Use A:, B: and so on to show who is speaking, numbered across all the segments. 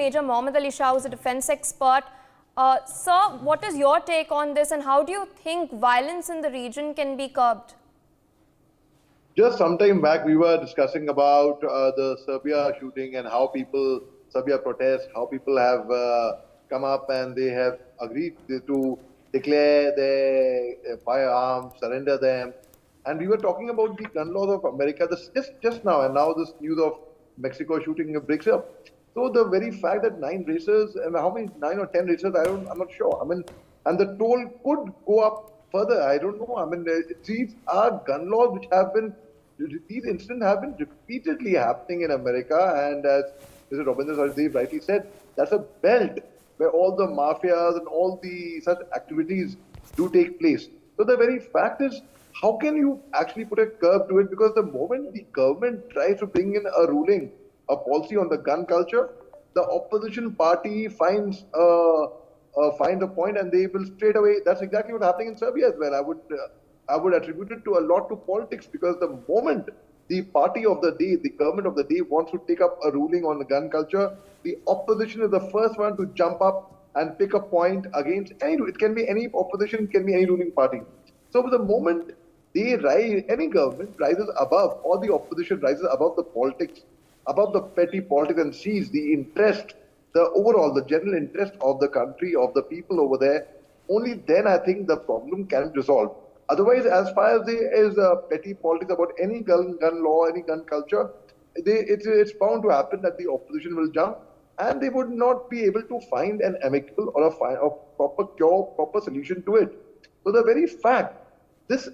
A: Major Mohammed Ali Shah, who's a defense expert. Sir, what is your take on this, and how do you think violence in the region can be curbed?
B: Just some time back, we were discussing about the Serbia shooting and how Serbia protest, how people have come up and they have agreed to declare their firearms, surrender them. And we were talking about the gun laws of America just now, and now this news of Mexico shooting breaks up. So the very fact that 9 racers, and how many, 9 or 10 racers, I'm not sure. I mean, and the toll could go up further. I don't know. I mean, these are gun laws which have been, these incidents have been repeatedly happening in America. And as Mr. Robinson Sardeep rightly said, that's a belt where all the mafias and all the such activities do take place. So the very fact is, how can you actually put a curb to it? Because the moment the government tries to bring in a ruling, a policy on the gun culture, the opposition party finds a point and they will straight away. That's exactly what's happening in Serbia as well. I would attribute it to a lot to politics, because the moment the party of the day, the government of the day wants to take up a ruling on the gun culture, the opposition is the first one to jump up and pick a point against any. It can be any opposition, it can be any ruling party. So the moment they rise, any government rises above, or the opposition rises above the politics, above the petty politics, and sees the interest, the overall, the general interest of the country, of the people over there, only then I think the problem can be resolved. Otherwise, as far as there is petty politics about any gun law, any gun culture, it's bound to happen that the opposition will jump, and they would not be able to find an amicable or a proper cure, proper solution to it. So the very fact, this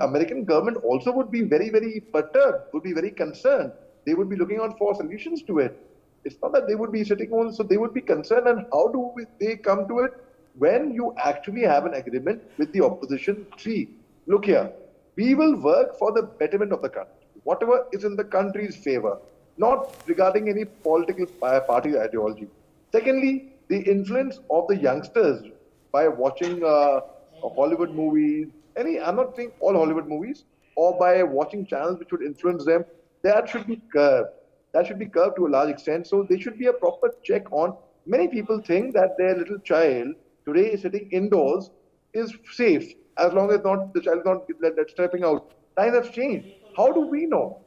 B: American government also would be very, very perturbed, would be very concerned. They would be looking out for solutions to it. It's not that they would be sitting on, so they would be concerned. And how do they come to it? When you actually have an agreement with the opposition, see, look here, we will work for the betterment of the country, whatever is in the country's favor, not regarding any political party ideology. Secondly, the influence of the youngsters by watching Hollywood movies, I'm not saying all Hollywood movies, or by watching channels which would influence them, that should be curbed. That should be curbed to a large extent. So there should be a proper check on. Many people think that their little child today sitting indoors is safe, as long as the child is not stepping out. Times have changed. How do we know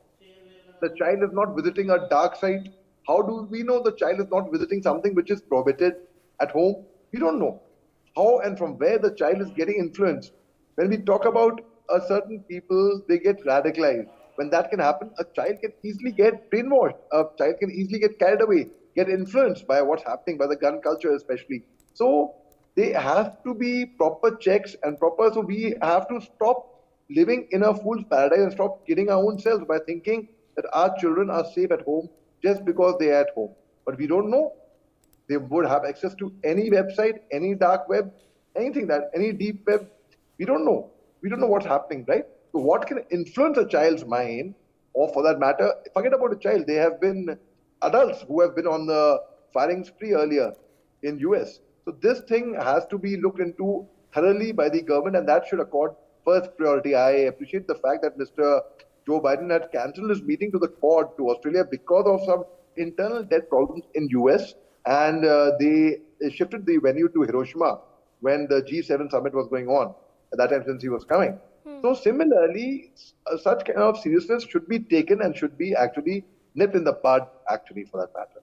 B: the child is not visiting a dark site? How do we know the child is not visiting something which is prohibited at home? We don't know. How and from where the child is getting influenced. When we talk about certain people, they get radicalized. When that can happen, a child can easily get brainwashed. A child can easily get carried away, get influenced by what's happening, by the gun culture especially. So they have to be proper checks and proper. So we have to stop living in a fool's paradise and stop kidding our own selves by thinking that our children are safe at home just because they are at home. But we don't know. They would have access to any website, any dark web, anything any deep web. We don't know. We don't know what's happening, right? So what can influence a child's mind, or for that matter, forget about a child. There have been adults who have been on the firing spree earlier in US. So this thing has to be looked into thoroughly by the government, and that should accord first priority. I appreciate the fact that Mr. Joe Biden had cancelled his meeting to the Quad to Australia because of some internal debt problems in US, and they shifted the venue to Hiroshima when the G7 summit was going on at that time, since he was coming. So similarly, such kind of seriousness should be taken and should be actually nipped in the bud, actually, for that matter.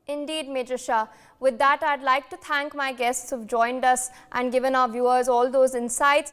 A: Indeed, Major Shah. With that, I'd like to thank my guests who've joined us and given our viewers all those insights.